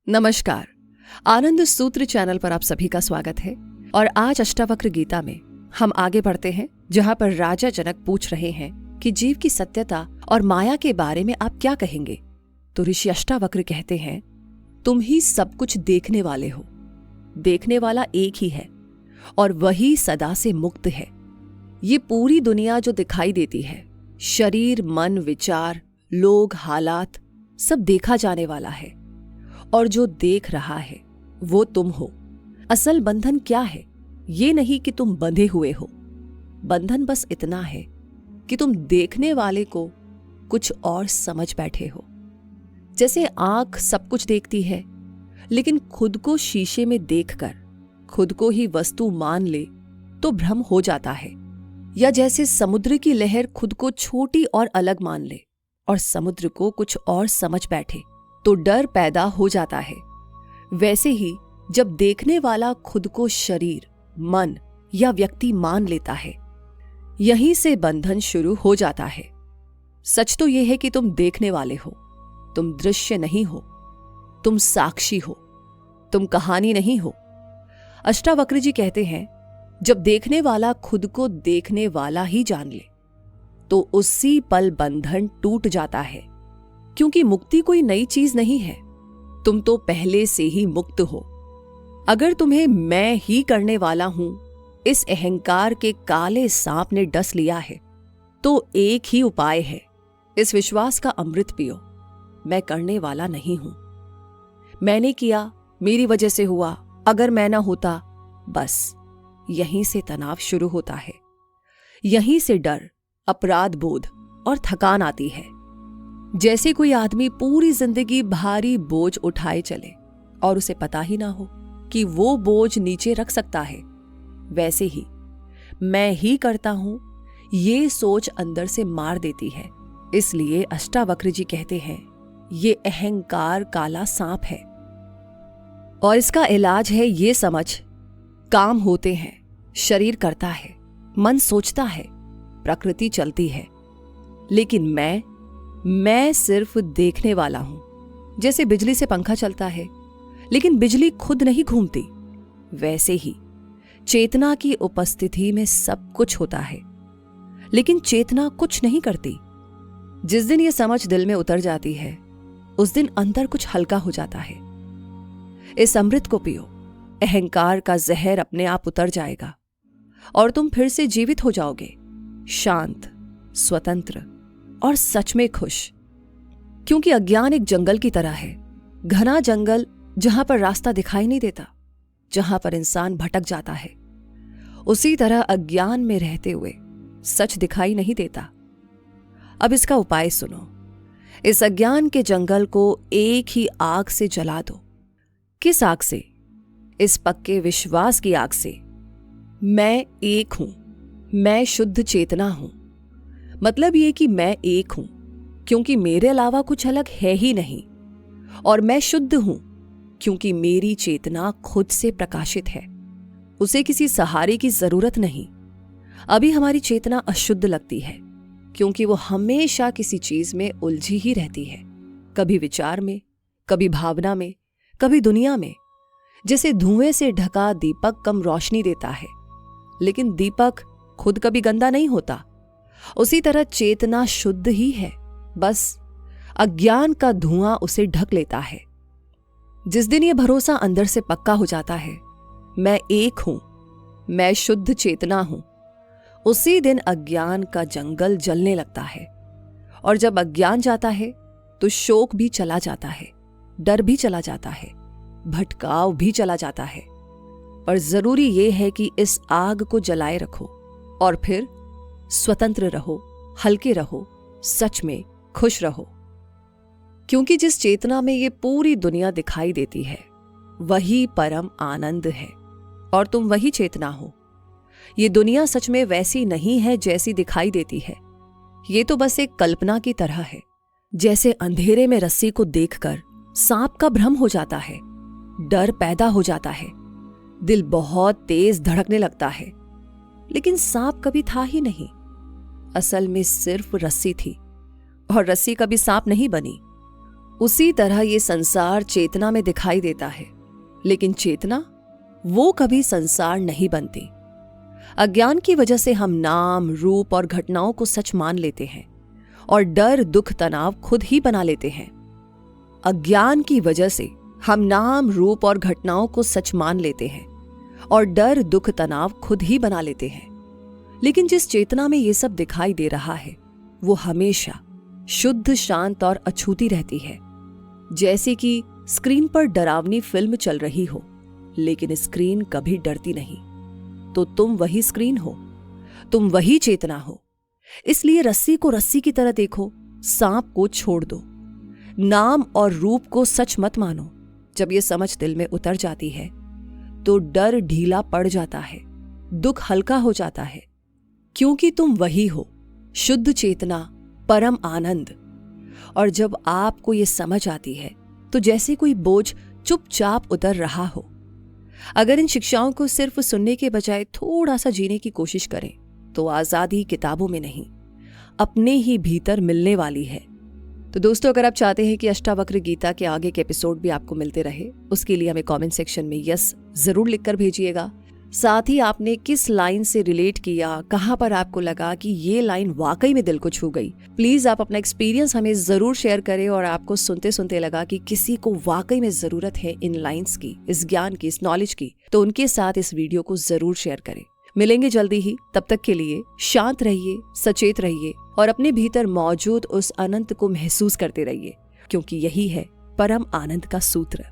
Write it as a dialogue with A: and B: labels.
A: नमस्कार। आनंद सूत्र चैनल पर आप सभी का स्वागत है। और आज अष्टावक्र गीता में हम आगे बढ़ते हैं, जहां पर राजा जनक पूछ रहे हैं कि जीव की सत्यता और माया के बारे में आप क्या कहेंगे। तो ऋषि अष्टावक्र कहते हैं, तुम ही सब कुछ देखने वाले हो। देखने वाला एक ही है और वही सदा से मुक्त है। ये पूरी दुनिया जो दिखाई देती है, शरीर, मन, विचार, लोग, हालात, सब देखा जाने वाला है। और जो देख रहा है वो तुम हो। असल बंधन क्या है? ये नहीं कि तुम बंधे हुए हो। बंधन बस इतना है कि तुम देखने वाले को कुछ और समझ बैठे हो। जैसे आंख सब कुछ देखती है, लेकिन खुद को शीशे में देखकर खुद को ही वस्तु मान ले तो भ्रम हो जाता है। या जैसे समुद्र की लहर खुद को छोटी और अलग मान ले और समुद्र को कुछ और समझ बैठे तो डर पैदा हो जाता है। वैसे ही जब देखने वाला खुद को शरीर, मन या व्यक्ति मान लेता है, यहीं से बंधन शुरू हो जाता है। सच तो यह है कि तुम देखने वाले हो, तुम दृश्य नहीं हो, तुम साक्षी हो, तुम कहानी नहीं हो। अष्टावक्र जी कहते हैं, जब देखने वाला खुद को देखने वाला ही जान ले तो उसी पल बंधन टूट जाता है। क्योंकि मुक्ति कोई नई चीज नहीं है, तुम तो पहले से ही मुक्त हो। अगर तुम्हें मैं ही करने वाला हूं इस अहंकार के काले सांप ने डस लिया है, तो एक ही उपाय है, इस विश्वास का अमृत पियो। मैं करने वाला नहीं हूं। मैंने किया, मेरी वजह से हुआ, अगर मैं ना होता, बस यहीं से तनाव शुरू होता है। यहीं से डर, अपराध बोध और थकान आती है। जैसे कोई आदमी पूरी जिंदगी भारी बोझ उठाए चले और उसे पता ही ना हो कि वो बोझ नीचे रख सकता है, वैसे ही मैं ही करता हूं ये सोच अंदर से मार देती है। इसलिए अष्टावक्र जी कहते हैं, ये अहंकार काला सांप है और इसका इलाज है ये समझ, काम होते हैं, शरीर करता है, मन सोचता है, प्रकृति चलती है, लेकिन मैं सिर्फ देखने वाला हूं। जैसे बिजली से पंखा चलता है लेकिन बिजली खुद नहीं घूमती, वैसे ही चेतना की उपस्थिति में सब कुछ होता है, लेकिन चेतना कुछ नहीं करती। जिस दिन ये समझ दिल में उतर जाती है, उस दिन अंदर कुछ हल्का हो जाता है। इस अमृत को पियो, अहंकार का जहर अपने आप उतर जाएगा और तुम फिर से जीवित हो जाओगे, शांत, स्वतंत्र और सच में खुश। क्योंकि अज्ञान एक जंगल की तरह है, घना जंगल जहां पर रास्ता दिखाई नहीं देता, जहां पर इंसान भटक जाता है। उसी तरह अज्ञान में रहते हुए सच दिखाई नहीं देता। अब इसका उपाय सुनो। इस अज्ञान के जंगल को एक ही आग से जला दो। किस आग से? इस पक्के विश्वास की आग से। मैं एक हूं, मैं शुद्ध चेतना हूं। मतलब ये कि मैं एक हूं क्योंकि मेरे अलावा कुछ अलग है ही नहीं, और मैं शुद्ध हूं क्योंकि मेरी चेतना खुद से प्रकाशित है। उसे किसी सहारे की जरूरत नहीं। अभी हमारी चेतना अशुद्ध लगती है क्योंकि वो हमेशा किसी चीज में उलझी ही रहती है, कभी विचार में, कभी भावना में, कभी दुनिया में। जैसे धुएं से ढका दीपक कम रोशनी देता है, लेकिन दीपक खुद कभी गंदा नहीं होता। उसी तरह चेतना शुद्ध ही है, बस अज्ञान का धुआं उसे ढक लेता है। जिस दिन यह भरोसा अंदर से पक्का हो जाता है, मैं एक हूं, मैं शुद्ध चेतना हूं, उसी दिन अज्ञान का जंगल जलने लगता है। और जब अज्ञान जाता है तो शोक भी चला जाता है, डर भी चला जाता है, भटकाव भी चला जाता है। पर जरूरी यह है कि इस आग को जलाए रखो और फिर स्वतंत्र रहो, हल्के रहो, सच में खुश रहो। क्योंकि जिस चेतना में ये पूरी दुनिया दिखाई देती है, वही परम आनंद है और तुम वही चेतना हो। ये दुनिया सच में वैसी नहीं है जैसी दिखाई देती है। ये तो बस एक कल्पना की तरह है। जैसे अंधेरे में रस्सी को देखकर सांप का भ्रम हो जाता है, डर पैदा हो जाता है, दिल बहुत तेज धड़कने लगता है, लेकिन सांप कभी था ही नहीं। असल में सिर्फ रस्सी थी और रस्सी कभी सांप नहीं बनी। उसी तरह ये संसार चेतना में दिखाई देता है, लेकिन चेतना वो कभी संसार नहीं बनती। अज्ञान की वजह से हम नाम, रूप और घटनाओं को सच मान लेते हैं और डर, दुख, तनाव खुद ही बना लेते हैं। अज्ञान की वजह से हम नाम, रूप और घटनाओं को सच मान लेते हैं और डर, दुख, तनाव खुद ही बना लेते हैं। लेकिन जिस चेतना में ये सब दिखाई दे रहा है वो हमेशा शुद्ध, शांत और अछूती रहती है। जैसे कि स्क्रीन पर डरावनी फिल्म चल रही हो, लेकिन स्क्रीन कभी डरती नहीं। तो तुम वही स्क्रीन हो, तुम वही चेतना हो। इसलिए रस्सी को रस्सी की तरह देखो, सांप को छोड़ दो। नाम और रूप को सच मत मानो। जब ये समझ दिल में उतर जाती है तो डर ढीला पड़ जाता है, दुख हल्का हो जाता है, क्योंकि तुम वही हो, शुद्ध चेतना, परम आनंद। और जब आपको ये समझ आती है तो जैसे कोई बोझ चुपचाप उतर रहा हो। अगर इन शिक्षाओं को सिर्फ सुनने के बजाय थोड़ा सा जीने की कोशिश करें तो आजादी किताबों में नहीं, अपने ही भीतर मिलने वाली है। तो दोस्तों, अगर आप चाहते हैं कि अष्टावक्र गीता के आगे के एपिसोड भी आपको मिलते रहे, उसके लिए हमें कमेंट सेक्शन में यस जरूर लिखकर भेजिएगा। साथ ही आपने किस लाइन से रिलेट किया, कहां पर आपको लगा कि ये लाइन वाकई में दिल को छू गई, प्लीज आप अपना एक्सपीरियंस हमें जरूर शेयर करें। और आपको सुनते सुनते लगा कि किसी को वाकई में जरूरत है इन लाइन्स की, इस ज्ञान की, इस नॉलेज की, तो उनके साथ इस वीडियो को जरूर शेयर करें। मिलेंगे जल्दी ही, तब तक के लिए शांत रहिए, सचेत रहिए और अपने भीतर मौजूद उस अनंत को महसूस करते रहिए, क्योंकि यही है परम आनंद का सूत्र।